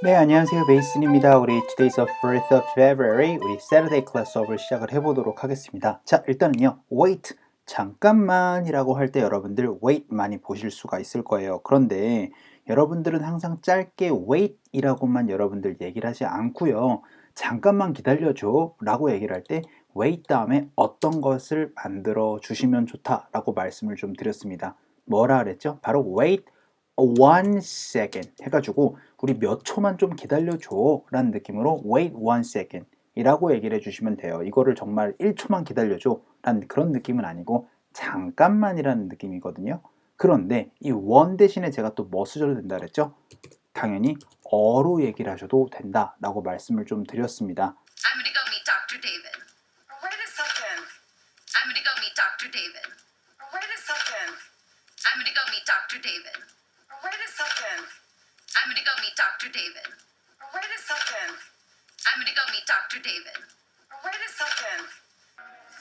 네, 안녕하세요. 베이슨입니다. 우리 Today's the 4th of February, 우리 Saturday class 수업을 시작을 해보도록 하겠습니다. 자, 일단은요, wait, 잠깐만이라고 할 때 여러분들 wait 많이 보실 수가 있을 거예요. 그런데 여러분들은 항상 짧게 wait이라고만 여러분들 얘기를 하지 않고요. 잠깐만 기다려줘 라고 얘기를 할 때 wait 다음에 어떤 것을 만들어 주시면 좋다라고 말씀을 좀 드렸습니다. 뭐라 그랬죠? 바로 wait 1 second 해가지고 우리 몇 초만 좀 기다려줘 라는 느낌으로 wait 1 second 이라고 얘기를 해주시면 돼요. 이거를 정말 1초만 기다려줘 라는 그런 느낌은 아니고 잠깐만이라는 느낌이거든요. 그런데 이 one 대신에 제가 또 뭐 쓰셔도 된다 그랬죠? 당연히 어로 얘기를 하셔도 된다 라고 말씀을 좀 드렸습니다. I'm gonna go meet Dr. David. Wait a second. I'm gonna go meet Dr. David. Wait a second. I'm gonna go meet Dr. David. Wait a second. I'm gonna go meet Dr. David. Wait a second. I'm gonna go meet Dr. David. Wait a second.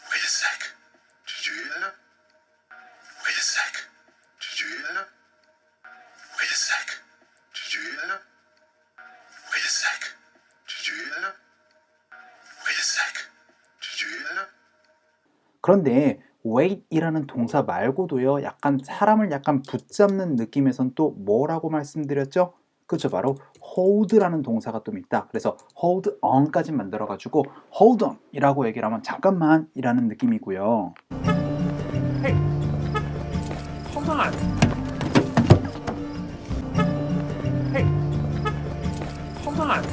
Wait a sec. Did you hear that? Wait a sec. Did you hear that? Wait a sec. Did you hear that? Wait a sec. Did you hear that? Wait a sec. Did you hear that? 그런데 wait이라는 동사 말고도요, 약간 사람을 약간 붙잡는 느낌에선 또 뭐라고 말씀드렸죠? 그렇죠, 바로 hold라는 동사가 좀 있다. 그래서 hold on까지 만들어가지고 hold on 이라고 얘기를 하면 잠깐만 이라는 느낌이고요. Hey, hold on. Hey, hold on.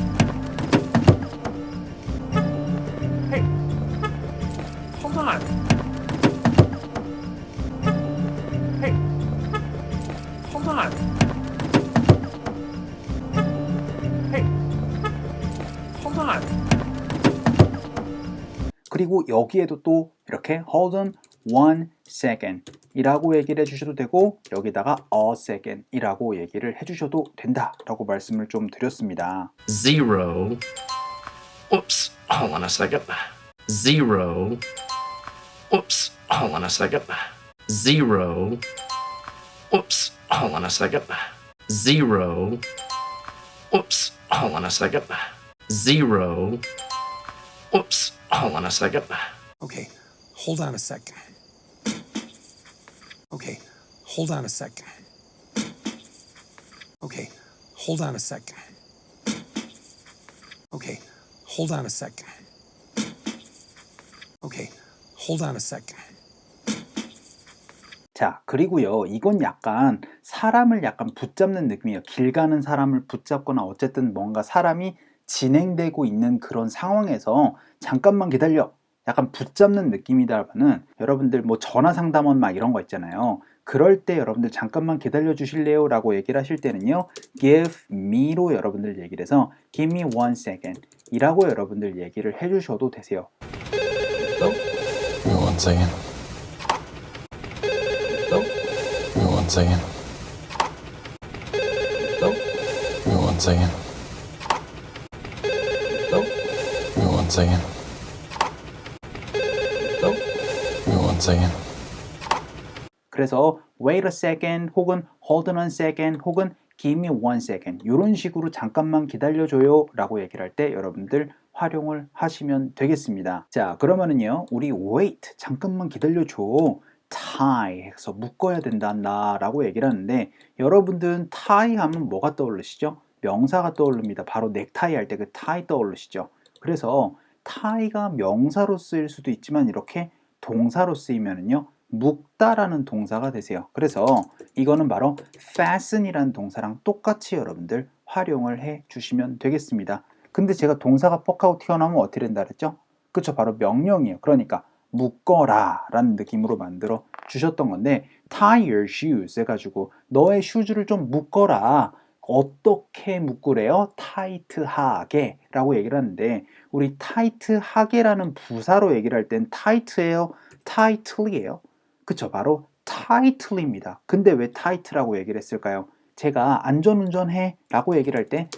Hey, hold on. Hey, hold on. Hey, hold on. 그리고 여기에도 또 이렇게 hold on 1 second 이라고 얘기를 해주셔도 되고 여기다가 a second 이라고 얘기를 해주셔도 된다 라고 말씀을 좀 드렸습니다. 0. Oops, hold on a second. 0. Oops, hold on a second. 0. Oops, hold on a second. 0. Oops, hold on a second. 0. Oops, hold on a second. Okay, hold on a second. Okay, hold on a second. Okay, hold on a second. Okay, hold on a second. Okay, hold on a second. 자, 그리고요, 이건 약간 사람을 약간 붙잡는 느낌이에요. 길 가는 사람을 붙잡거나 어쨌든 뭔가 사람이 진행되고 있는 그런 상황에서 잠깐만 기다려. 약간 붙잡는 느낌이다라는 여러분들 뭐 전화 상담원 막 이런 거 있잖아요. 그럴 때 여러분들 잠깐만 기다려 주실래요? 라고 얘기를 하실 때는요, give me로 여러분들 얘기를 해서 give me 1 second 이라고 여러분들 얘기를 해 주셔도 되세요. Give me 1 second. Give me 1 second. Give me 1 second. Give me 1 second. Give me 1 second. 그래서 wait a second 혹은 hold on a second 혹은 give me 1 second 이런 식으로 잠깐만 기다려줘요 라고 얘기를 할 때 여러분들 활용을 하시면 되겠습니다. 자, 그러면은요, 우리 wait 잠깐만 기다려줘 tie 해서 묶어야 된다 라고 얘기를 하는데 여러분들은 tie 하면 뭐가 떠오르시죠? 명사가 떠오릅니다. 바로 넥타이 할 때 그 tie 떠오르시죠? 그래서 tie가 명사로 쓰일 수도 있지만 이렇게 동사로 쓰이면은요, 묶다라는 동사가 되세요. 그래서 이거는 바로 fasten이라는 동사랑 똑같이 여러분들 활용을 해 주시면 되겠습니다. 근데 제가 동사가 뻑하고 튀어나오면 어떻게 된다 그랬죠? 그쵸, 바로 명령이에요. 그러니까 묶어라 라는 느낌으로 만들어 주셨던 건데 tie your shoes 해가지고 너의 슈즈를 좀 묶어라. 어떻게 묶으래요? 타이트하게 라고 얘기를 하는데 우리 타이트하게라는 부사로 얘기를 할 땐 타이트예요? tightly예요? 그쵸, 바로 tightly입니다. 근데 왜 tight라고 얘기를 했을까요? 제가 안전운전해 라고 얘기를 할 때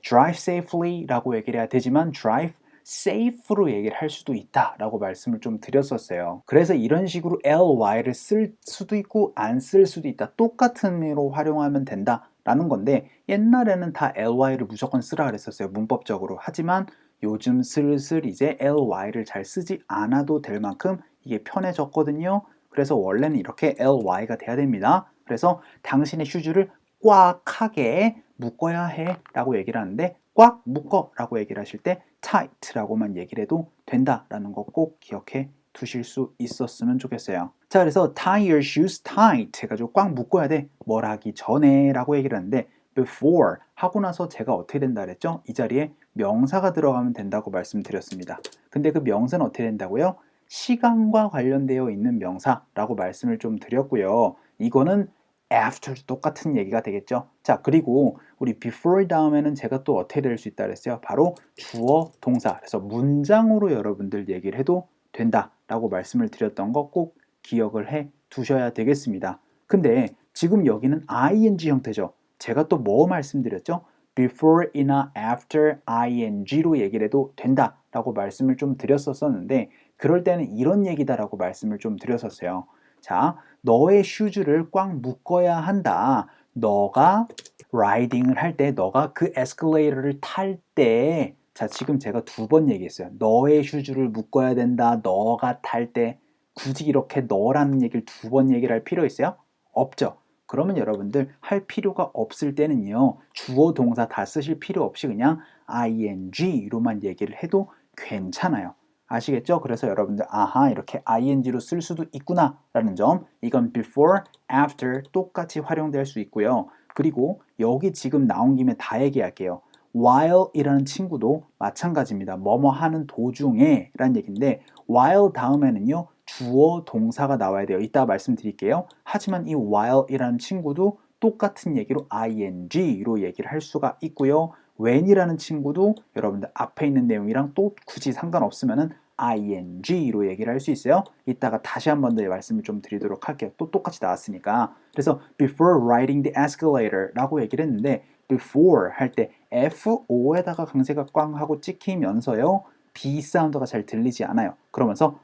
drive safely 라고 얘기를 해야 되지만 drive safe로 얘기를 할 수도 있다 라고 말씀을 좀 드렸었어요. 그래서 이런 식으로 ly를 쓸 수도 있고 안 쓸 수도 있다. 똑같은 의미로 활용하면 된다 라는 건데 옛날에는 다 ly를 무조건 쓰라 그랬었어요. 문법적으로. 하지만 요즘 슬슬 이제 ly를 잘 쓰지 않아도 될 만큼 이게 편해졌거든요. 그래서 원래는 이렇게 ly가 돼야 됩니다. 그래서 당신의 슈즈를 꽉 하게 묶어야 해 라고 얘기를 하는데 꽉 묶어 라고 얘기를 하실 때 tight 라고만 얘기를 해도 된다라는 거 꼭 기억해 두실 수 있었으면 좋겠어요. 자, 그래서 tie your shoes tight 해가지고 꽉 묶어야 돼. 뭘 하기 전에 라고 얘기를 하는데 before 하고 나서 제가 어떻게 된다 그랬죠? 이 자리에 명사가 들어가면 된다고 말씀드렸습니다. 근데 그 명사는 어떻게 된다고요? 시간과 관련되어 있는 명사라고 말씀을 좀 드렸고요. 이거는 after 똑같은 얘기가 되겠죠. 자, 그리고 우리 before 다음에는 제가 또 어떻게 될 수 있다 그랬어요? 바로 주어, 동사. 그래서 문장으로 여러분들 얘기를 해도 된다라고 말씀을 드렸던 거 꼭 기억을 해 두셔야 되겠습니다. 근데 지금 여기는 ing 형태죠. 제가 또 뭐 말씀드렸죠? before이나 after ing로 얘기를 해도 된다라고 말씀을 좀 드렸었는데 그럴 때는 이런 얘기다라고 말씀을 좀 드렸었어요. 자, 너의 슈즈를 꽉 묶어야 한다. 너가 라이딩을 할 때, 너가 그 에스컬레이터를 탈 때, 자, 지금 제가 2번 얘기했어요. 너의 슈즈를 묶어야 된다. 너가 탈 때. 굳이 이렇게 너라는 얘기를 2번 얘기를 할 필요 있어요? 없죠. 그러면 여러분들 할 필요가 없을 때는요. 주어 동사 다 쓰실 필요 없이 그냥 ing로만 얘기를 해도 괜찮아요. 아시겠죠? 그래서 여러분들 아하 이렇게 ing로 쓸 수도 있구나 라는 점 이건 before, after 똑같이 활용될 수 있고요. 그리고 여기 지금 나온 김에 다 얘기할게요. while 이라는 친구도 마찬가지입니다. 뭐뭐 하는 도중에 라는 얘기인데 while 다음에는요. 주어 동사가 나와야 돼요. 이따 말씀드릴게요. 하지만 이 while 이라는 친구도 똑같은 얘기로 ing로 얘기를 할 수가 있고요. when이라는 친구도 여러분들 앞에 있는 내용이랑 또 굳이 상관없으면은 ing로 얘기를 할 수 있어요. 이따가 다시 한 번 더 말씀을 좀 드리도록 할게요. 또 똑같이 나왔으니까. 그래서 before riding the escalator 라고 얘기를 했는데 before 할 때 FO에다가 강세가 꽝 하고 찍히면서요. B 사운드가 잘 들리지 않아요. 그러면서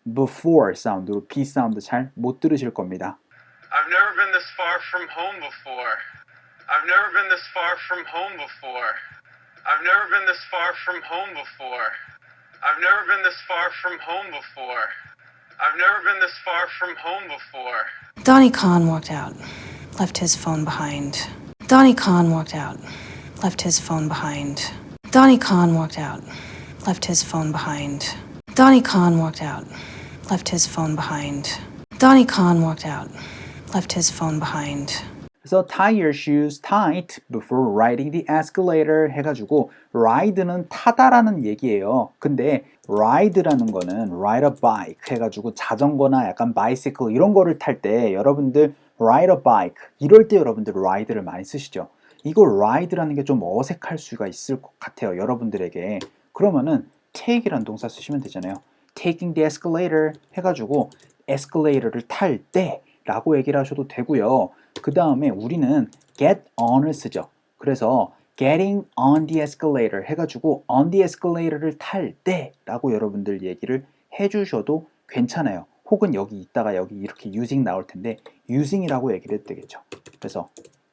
before 사운드로 B 사운드 잘 못 들으실 겁니다. I've never been this far from home before. I've never been this far from home before. I've never been this far from home before. I've never been this far from home before. I've never been this far from home before. Donnie Khan walked out, left his phone behind. Donnie Khan walked out, left his phone behind. Donnie Khan walked out, left his phone behind. Donnie Khan walked out, left his phone behind. Donnie Khan walked out, left his phone behind. 그래서 tie your shoes tight before riding the escalator 해가지고 ride는 타다라는 얘기예요. 근데 ride라는 거는 ride a bike 해가지고 자전거나 약간 bicycle 이런 거를 탈 때 여러분들 ride a bike 이럴 때 여러분들 ride를 많이 쓰시죠. 이거 ride라는 게 좀 어색할 수가 있을 것 같아요. 여러분들에게. 그러면은 take이라는 동사 쓰시면 되잖아요. taking the escalator 해가지고 escalator를 탈 때 라고 얘기를 하셔도 되고요. 그 다음에 우리는 get on을 쓰죠. 그래서 getting on the escalator 해가지고 on the escalator를 탈 때 라고 여러분들 얘기를 해주셔도 괜찮아요. 혹은 여기 있다가 여기 이렇게 using 나올 텐데 using이라고 얘기를 해도 되겠죠. 그래서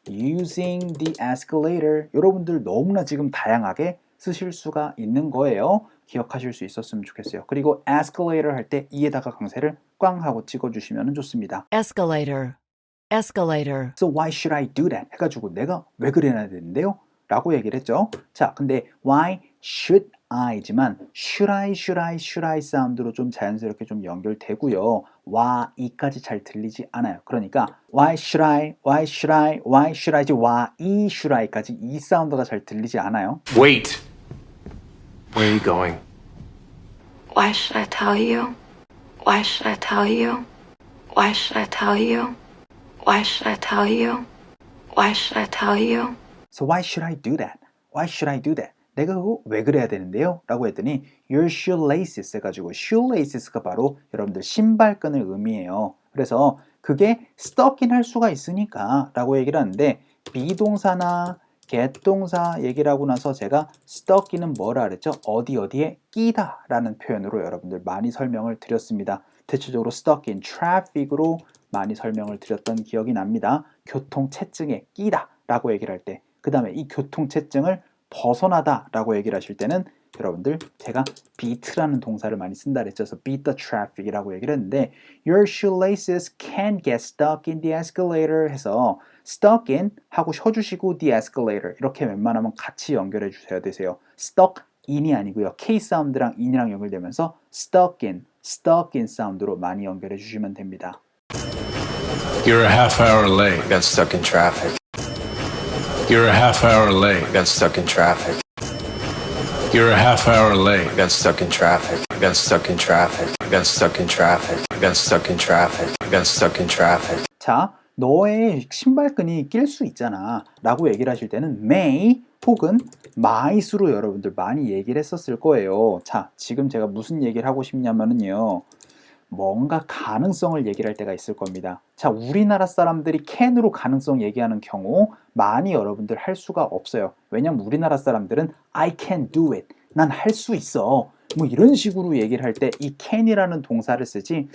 using the escalator 여러분들 너무나 지금 다양하게 쓰실 수가 있는 거예요. 기억하실 수 있었으면 좋겠어요. 그리고 escalator 할 때 이에다가 강세를 꽝 하고 찍어주시면 좋습니다. Escalator. Escalator. So why should I do that? 해가지고 내가 왜 그래야 되는데요? 라고 얘기를 했죠. 자, 근데 why should I지만 should I 사운드로 좀 자연스럽게 좀 연결되고요. 와, 이까지 잘 들리지 않아요. 그러니까 why should I지 why should I까지 이 사운드가 잘 들리지 않아요. Wait. Where are you going? Why should I tell you? Why should I tell you? Why should I tell you? Why should I tell you? Why should I tell you? So why should I do that? Why should I do that? 내가 그거 왜 그래야 되는데요? 라고 했더니 your shoelaces 해가지고 shoelaces가 바로 여러분들 신발끈을 의미해요. 그래서 그게 stuck인 할 수가 있으니까 라고 얘기를 하는데 비동사나 get 동사 얘기를 하고 나서 제가 stuck인은 뭐라 그랬죠? 어디에 끼다 라는 표현으로 여러분들 많이 설명을 드렸습니다. 대체적으로 stuck in traffic으로 많이 설명을 드렸던 기억이 납니다. 교통체증에 끼다 라고 얘기를 할 때, 그 다음에 이 교통체증을 벗어나다 라고 얘기를 하실 때는 여러분들 제가 beat라는 동사를 많이 쓴다 그랬죠. 그래서 beat the traffic 이라고 얘기를 했는데 your shoelaces can get stuck in the escalator 해서 stuck in 하고 쉬어주시고 the escalator 이렇게 웬만하면 같이 연결해 주셔야 되세요. stuck in이 아니고요. K 사운드랑 in이랑 연결되면서 stuck in 사운드로 많이 연결해 주시면 됩니다. You're a half hour late. Got stuck in traffic. You're a half hour late. Got stuck in traffic. You're a half hour late. Got stuck in traffic. Got stuck in traffic. Got stuck in traffic. Got stuck in traffic. Got stuck in traffic. 자, 너의 신발끈이 낄 수 있잖아 라고 얘기를 하실 때는 may 혹은 might으로 여러분들 많이 얘기를 했었을 거예요. 자, 지금 제가 무슨 얘기를 하고 싶냐면요, 뭔가 가능성을 얘기를 할 때가 있을 겁니다. 자, 우리나라 사람들이 can으로 가능성 얘기하는 경우 많이 여러분들 할 수가 없어요. 왜냐면 우리나라 사람들은 I can do it, 난 할 수 있어, 뭐 이런 식으로 얘기를 할 때 이 can이라는 동사를 쓰지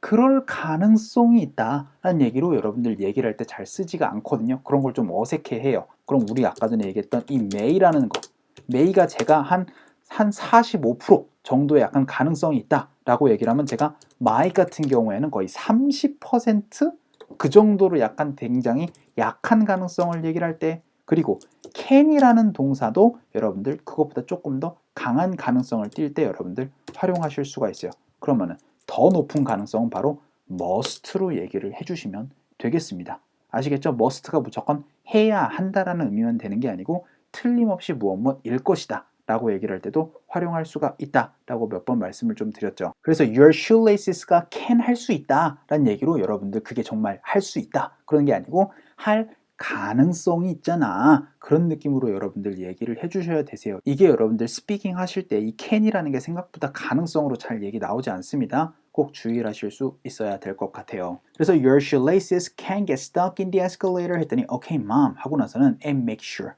그럴 가능성이 있다 라는 얘기로 여러분들 얘기를 할 때 잘 쓰지가 않거든요. 그런 걸 좀 어색해 해요. 그럼 우리 아까 전에 얘기했던 이 may라는 거, may가 제가 한 45% 정도의 약간 가능성이 있다 라고 얘기를 하면 제가 might 같은 경우에는 거의 30% 그 정도로 약간 굉장히 약한 가능성을 얘기를 할 때, 그리고 can이라는 동사도 여러분들 그것보다 조금 더 강한 가능성을 띌 때 여러분들 활용하실 수가 있어요. 그러면은 더 높은 가능성은 바로 must로 얘기를 해주시면 되겠습니다. 아시겠죠? must가 무조건 해야 한다라는 의미만 되는 게 아니고 틀림없이 무엇일 것이다 라고 얘기를 할 때도 활용할 수가 있다 라고 몇 번 말씀을 좀 드렸죠. 그래서 your shoelaces가 can 할 수 있다 라는 얘기로 여러분들 그게 정말 할 수 있다 그런 게 아니고 할 가능성이 있잖아 그런 느낌으로 여러분들 얘기를 해주셔야 되세요. 이게 여러분들 스피킹 하실 때 이 can이라는 게 생각보다 가능성으로 잘 얘기 나오지 않습니다. 꼭 주의를 하실 수 있어야 될 것 같아요. 그래서 your shoelaces can get stuck in the escalator 했더니 okay mom 하고 나서는 and make sure,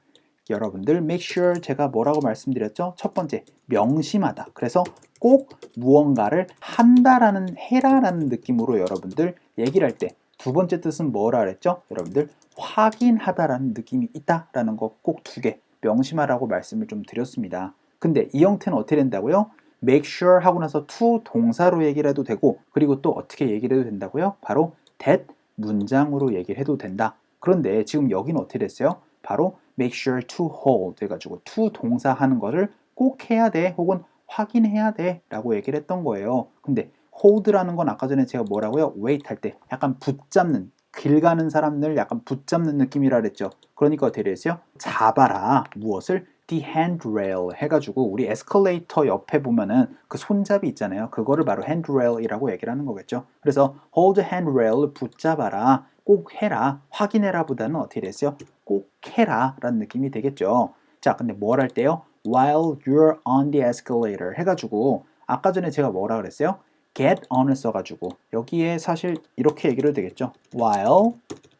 여러분들 make sure 제가 뭐라고 말씀드렸죠? 첫 번째 명심하다, 그래서 꼭 무언가를 한다라는 해라라는 느낌으로 여러분들 얘기를 할 때 두 번째 뜻은 뭐라 그랬죠? 여러분들 확인하다라는 느낌이 있다라는 거 꼭 두 개 명심하라고 말씀을 좀 드렸습니다. 근데 이 형태는 어떻게 된다고요? make sure 하고 나서 to 동사로 얘기를 해도 되고, 그리고 또 어떻게 얘기를 해도 된다고요? 바로 that 문장으로 얘기를 해도 된다. 그런데 지금 여기는 어떻게 됐어요? 바로 make sure to hold 해가지고 to 동사 하는 거를 꼭 해야 돼 혹은 확인해야 돼 라고 얘기를 했던 거예요. 근데 hold라는 건 아까 전에 제가 뭐라고요? wait 할 때 약간 붙잡는, 길 가는 사람들 약간 붙잡는 느낌이라 그랬죠. 그러니까 어떻게 됐어요? 잡아라 무엇을? the handrail 해가지고 우리 에스컬레이터 옆에 보면은 그 손잡이 있잖아요. 그거를 바로 handrail이라고 얘기를 하는 거겠죠. 그래서 hold the handrail을 붙잡아라, 꼭 해라, 확인해라 보다는 어떻게 됐어요? 꼭 해라 라는 느낌이 되겠죠. 자, 근데 뭘 할 때요? while you're on the escalator 해가지고 아까 전에 제가 뭐라 그랬어요? get on을 써가지고 여기에 사실 이렇게 얘기를 해도 되겠죠. while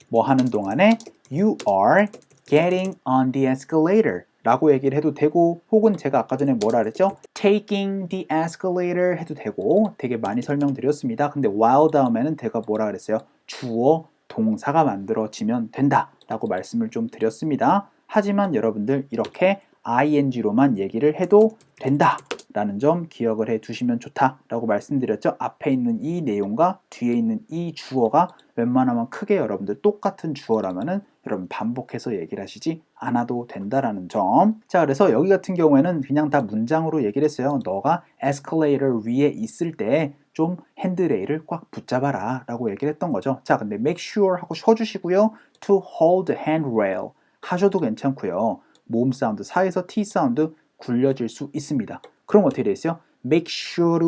뭐 하는 동안에 you are getting on the escalator 라고 얘기를 해도 되고, 혹은 제가 아까 전에 뭐라 그랬죠? taking the escalator 해도 되고 되게 많이 설명드렸습니다. 근데 while 다음에는 제가 뭐라 그랬어요? 주어 동사가 만들어지면 된다 라고 말씀을 좀 드렸습니다. 하지만 여러분들 이렇게 ing로만 얘기를 해도 된다 라는 점 기억을 해 두시면 좋다 라고 말씀드렸죠. 앞에 있는 이 내용과 뒤에 있는 이 주어가 웬만하면 크게 여러분들 똑같은 주어라면은 여러분 반복해서 얘기를 하시지 않아도 된다라는 점. 자, 그래서 여기 같은 경우에는 그냥 다 문장으로 얘기를 했어요. 너가 에스컬레이터 위에 있을 때 좀 핸드레일을 꽉 붙잡아라 라고 얘기를 했던 거죠. 자, 근데 make sure 하고 쉬어주시고요. to hold the handrail 하셔도 괜찮고요. 모음 사운드, 사에서 T 사운드 굴려질 수 있습니다. 그럼 어떻게 돼 있어요? make sure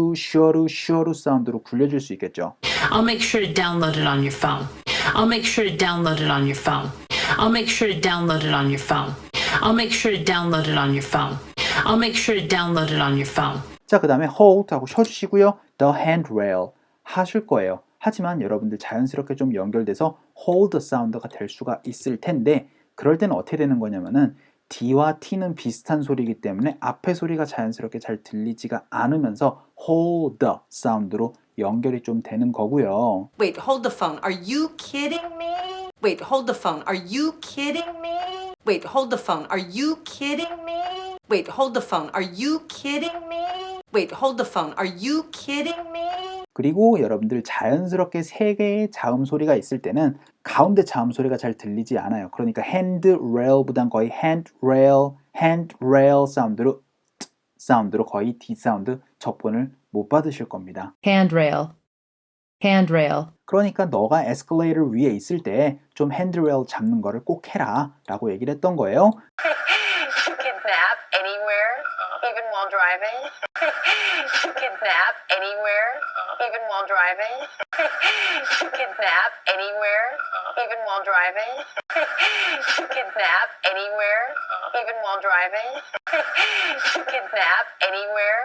사운드로 굴려질 수 있겠죠. I'll make sure to download it on your phone. I'll make sure to download it on your phone. I'll make sure to download it on your phone. I'll make sure to download it on your phone. I'll make sure to download it on your phone. 자, 그 다음에 hold 하고 쉬어주시고요. the handrail 하실 거예요. 하지만 여러분들 자연스럽게 좀 연결돼서 hold 사운드가 될 수가 있을 텐데, 그럴 때는 어떻게 되는 거냐면은 D와 T는 비슷한 소리이기 때문에 앞에 소리가 자연스럽게 잘 들리지가 않으면서 hold the 사운드로 연결이 좀 되는 거고요. Wait, hold the phone. Are you kidding me? Wait, hold the phone. Are you kidding me? Wait, hold the phone. Are you kidding me? Wait, hold the phone. Are you kidding me? Wait, hold the phone. Are you kidding me? 그리고 여러분들 자연스럽게 세 개의 자음 소리가 있을 때는 가운데 자음 소리가 잘 들리지 않아요. 그러니까 handrail보단 거의 handrail 사운드로 거의 D 사운드 적분을 못 받으실 겁니다. handrail, handrail, 그러니까 너가 에스컬레이터 위에 있을 때 좀 핸드레일 잡는 거를 꼭 해라 라고 얘기를 했던 거예요. You can nap anywhere, even while driving. You can nap anywhere, even while driving. You can nap anywhere, even while driving. You can nap anywhere, even while driving. You can nap anywhere,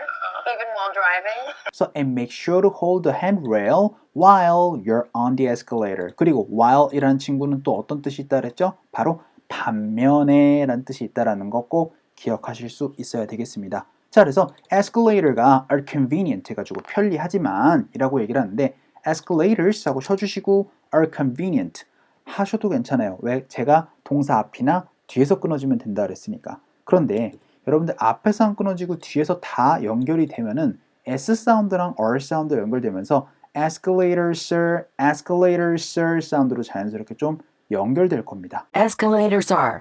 even while driving. So and make sure to hold the handrail while you're on the escalator. 그리고 while이라는 친구는 또 어떤 뜻이 있다 그랬죠? 바로 반면에 라는 뜻이 있다는 거 꼭 기억하실 수 있어야 되겠습니다. 자, 그래서 escalator가 are convenient 해가지고 편리하지만 이라고 얘기를 하는데 escalators 하고 쳐주시고 are convenient 하셔도 괜찮아요. 왜? 제가 동사 앞이나 뒤에서 끊어지면 된다 그랬으니까. 그런데 여러분들 앞에서 안 끊어지고 뒤에서 다 연결이 되면은 S 사운드랑 R 사운드 연결되면서 escalators, escalator 사운드로 자연스럽게 좀 연결될 겁니다. escalators are,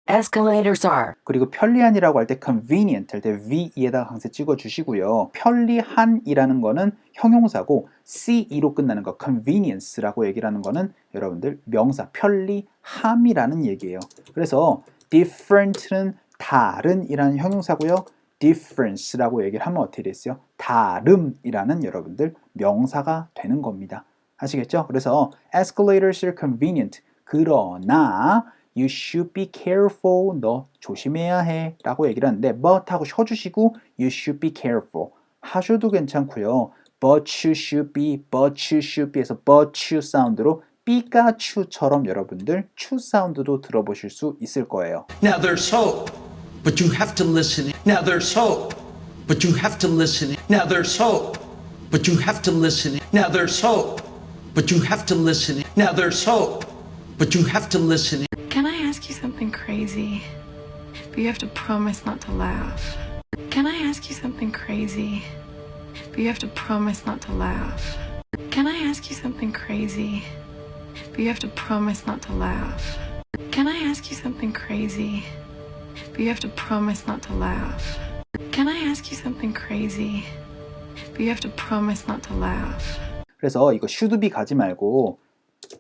escalators are, 그리고 편리한이라고 할 때 convenient 할 때 VE에다가 강세 찍어 주시고요. 편리한이라는 거는 형용사고 CE로 끝나는 거 convenience라고 얘기를 하는 거는 여러분들 명사 편리함이라는 얘기예요. 그래서 different는 다른이라는 형용사고요. difference라고 얘기를 하면 어떻게 됐어요? 다름이라는 여러분들 명사가 되는 겁니다. 아시겠죠? 그래서 escalators are convenient. 그러나 you should be careful. 너 조심해야 해 라고 얘기를 하는데 but 하고 쉬어주시고 you should be careful 하셔도 괜찮고요. but you should be 해서 but you 사운드로 삐까츄처럼 여러분들 추 사운드도 들어보실 수 있을 거예요. Now there's hope, but you have to listen. Now there's hope, but you have to listen. Now there's hope, but you have to listen. Now there's hope, but you have to listen. Now there's hope, but you have to listen. Can I ask you something crazy? But you have to promise not to laugh. Can I ask you something crazy? But you have to promise not to laugh. Can I ask you something crazy? But you have to promise not to laugh. Can I ask you something crazy? But you have to promise not to laugh. Can I ask you something crazy? But you have to promise not to laugh. 그래서 이거 should be 가지 말고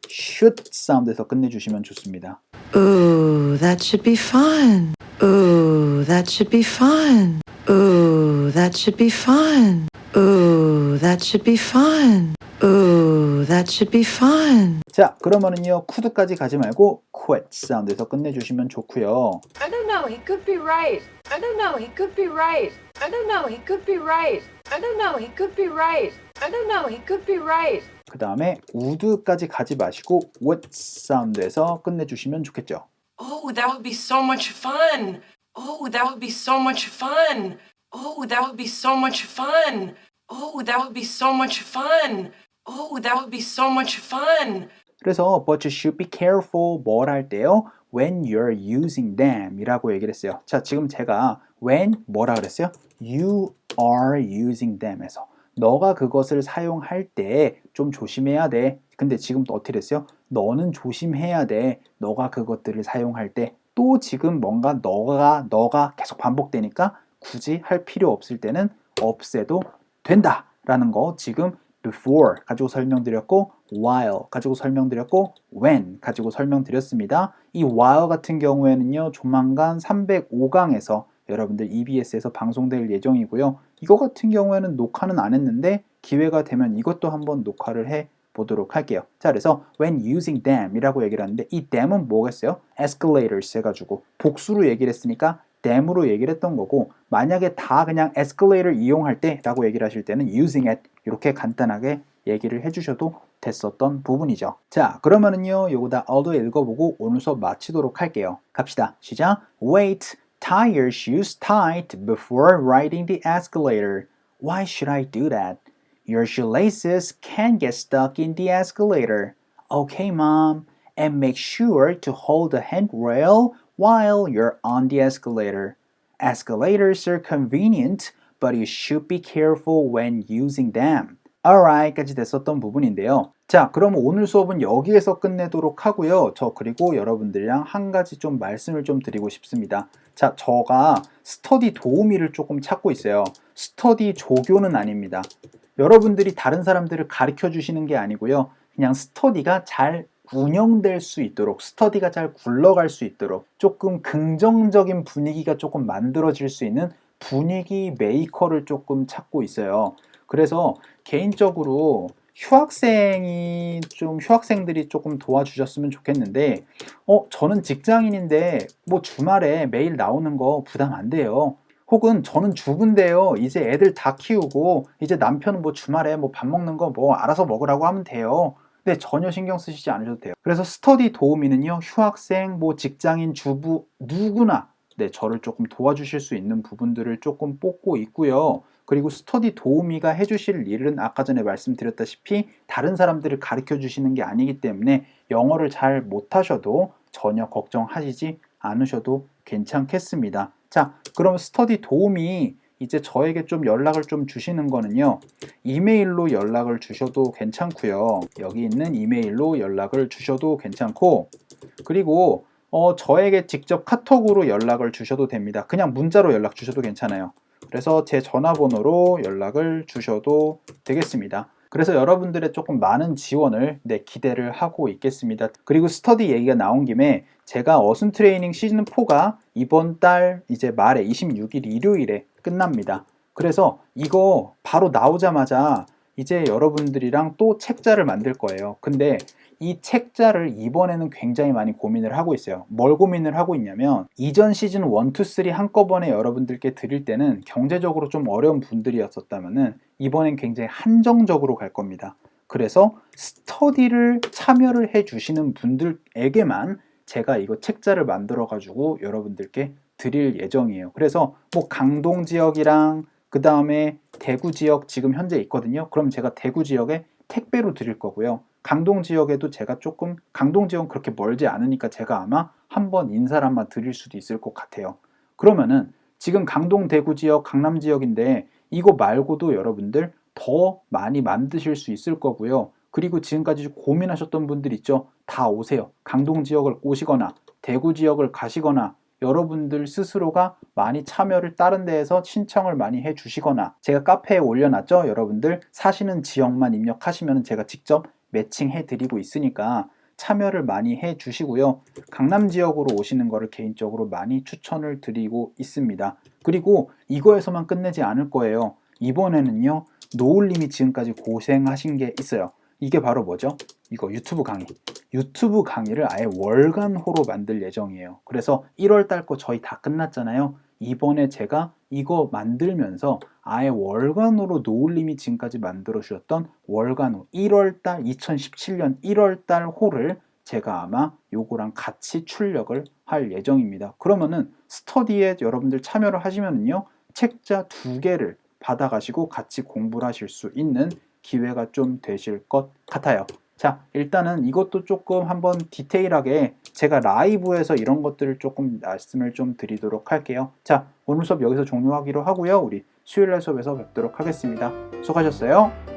should 사운드에서 끝내주시면 좋습니다. Ooh, that should be fun. Ooh, that should be fun. Ooh, that should be fun. Ooh, that should be fun. Ooh, that should be fun. 자, 그러면은요 could까지 가지 말고 quit 사운드에서 끝내주시면 좋고요. I don't know, he could be right. I don't know, he could be right. I don't know, he could be right. I don't know, he could be right. I don't know, he could be right. 그 다음에 would까지 가지 마시고 would 사운드에서 끝내주시면 좋겠죠. Oh, that would be so much fun. Oh, that would be so much fun. Oh, that would be so much fun. Oh, that would be so much fun. Oh, that would be so much fun. 그래서 but you should be careful 뭘 할 때요? When you're using them 이라고 얘기를 했어요. 자, 지금 제가 when 뭐라 그랬어요? You are using them 에서 너가 그것을 사용할 때 좀 조심해야 돼. 근데 지금 또 어떻게 됐어요? 너는 조심해야 돼. 너가 그것들을 사용할 때 또 지금 뭔가 너가 계속 반복되니까 굳이 할 필요 없을 때는 없애도 된다 라는 거 지금 before 가지고 설명드렸고 while 가지고 설명드렸고 when 가지고 설명드렸습니다. 이 while 같은 경우에는요 조만간 305강에서 여러분들 EBS에서 방송될 예정이고요. 이거 같은 경우에는 녹화는 안 했는데 기회가 되면 이것도 한번 녹화를 해 보도록 할게요. 자, 그래서 when using them 이라고 얘기를 하는데 이 them은 뭐겠어요? escalators 해가지고 복수로 얘기를 했으니까 them으로 얘기를 했던 거고 만약에 다 그냥 escalator 이용할 때 라고 얘기를 하실 때는 using it 이렇게 간단하게 얘기를 해주셔도 됐었던 부분이죠. 자, 그러면은요, 요거 다 얻어 읽어보고 오늘 수업 마치도록 할게요. 갑시다. 시작. Wait, tie your shoes tight before riding the escalator. Why should I do that? Your shoelaces can get stuck in the escalator. Okay, Mom. And make sure to hold the handrail while you're on the escalator. Escalators are convenient, but you should be careful when using them. Alright까지 됐었던 부분인데요. 자, 그럼 오늘 수업은 여기에서 끝내도록 하고요. 저 그리고 여러분들이랑 한 가지 좀 말씀을 좀 드리고 싶습니다. 자, 저가 스터디 도우미를 조금 찾고 있어요. 스터디 조교는 아닙니다. 여러분들이 다른 사람들을 가르쳐 주시는 게 아니고요. 그냥 스터디가 잘 운영될 수 있도록, 스터디가 잘 굴러갈 수 있도록 조금 긍정적인 분위기가 조금 만들어질 수 있는 분위기 메이커를 조금 찾고 있어요. 그래서 개인적으로 휴학생들이 조금 도와주셨으면 좋겠는데, 저는 직장인인데 뭐 주말에 매일 나오는 거 부담 안 돼요. 혹은 저는 주부인데요, 이제 애들 다 키우고 이제 남편은 뭐 주말에 뭐 밥 먹는 거 뭐 알아서 먹으라고 하면 돼요. 근데 전혀 신경 쓰시지 않으셔도 돼요. 그래서 스터디 도우미는요, 휴학생, 뭐 직장인, 주부 누구나 저를 조금 도와주실 수 있는 부분들을 조금 뽑고 있고요. 그리고 스터디 도우미가 해주실 일은 아까 전에 말씀드렸다시피 다른 사람들을 가르쳐 주시는 게 아니기 때문에 영어를 잘 못하셔도 전혀 걱정하시지 않으셔도 괜찮겠습니다. 자, 그럼 스터디 도우미 이제 저에게 좀 연락을 좀 주시는 거는요, 이메일로 연락을 주셔도 괜찮고요. 여기 있는 이메일로 연락을 주셔도 괜찮고, 그리고 저에게 직접 카톡으로 연락을 주셔도 됩니다. 그냥 문자로 연락 주셔도 괜찮아요. 그래서 제 전화번호로 연락을 주셔도 되겠습니다. 그래서 여러분들의 조금 많은 지원을 기대를 하고 있겠습니다. 그리고 스터디 얘기가 나온 김에 제가 어순 트레이닝 시즌 4가 이번 달 이제 말에 26일 일요일에 끝납니다. 그래서 이거 바로 나오자마자 이제 여러분들이랑 또 책자를 만들 거예요. 근데 이 책자를 이번에는 굉장히 많이 고민을 하고 있어요. 뭘 고민을 하고 있냐면, 이전 시즌 1, 2, 3 한꺼번에 여러분들께 드릴 때는 경제적으로 좀 어려운 분들이었었다면은 이번엔 굉장히 한정적으로 갈 겁니다. 그래서 스터디를 참여를 해 주시는 분들에게만 제가 이거 책자를 만들어 가지고 여러분들께 드릴 예정이에요. 그래서 뭐 강동 지역이랑 그 다음에 대구 지역 지금 현재 있거든요. 그럼 제가 대구 지역에 택배로 드릴 거고요. 강동 지역에도 제가 조금, 강동 지역은 그렇게 멀지 않으니까 제가 아마 한번 인사를 한번 드릴 수도 있을 것 같아요. 그러면은 지금 강동, 대구 지역, 강남 지역인데 이거 말고도 여러분들 더 많이 만드실 수 있을 거고요. 그리고 지금까지 고민하셨던 분들 있죠? 다 오세요. 강동 지역을 오시거나 대구 지역을 가시거나 여러분들 스스로가 많이 참여를 다른 데에서 신청을 많이 해 주시거나, 제가 카페에 올려놨죠? 여러분들 사시는 지역만 입력하시면 제가 직접 매칭해 드리고 있으니까 참여를 많이 해 주시고요. 강남 지역으로 오시는 거를 개인적으로 많이 추천을 드리고 있습니다. 그리고 이거에서만 끝내지 않을 거예요. 이번에는요, 노을님이 지금까지 고생하신 게 있어요. 이게 바로 뭐죠? 이거 유튜브 강의. 유튜브 강의를 아예 월간호로 만들 예정이에요. 그래서 1월 달 거 저희 다 끝났잖아요. 이번에 제가 이거 만들면서 아예 월간호로 노을님이 지금까지 만들어 주셨던 월간호 1월달 2017년 1월달 호를 제가 아마 요거랑 같이 출력을 할 예정입니다. 그러면은 스터디에 여러분들 참여를 하시면은요, 책자 2개를 받아가시고 같이 공부를 하실 수 있는 기회가 좀 되실 것 같아요. 자, 일단은 이것도 조금 한번 디테일하게 제가 라이브에서 이런 것들을 조금 말씀을 좀 드리도록 할게요. 자, 오늘 수업 여기서 종료하기로 하고요. 우리 수요일날 수업에서 뵙도록 하겠습니다. 수고하셨어요.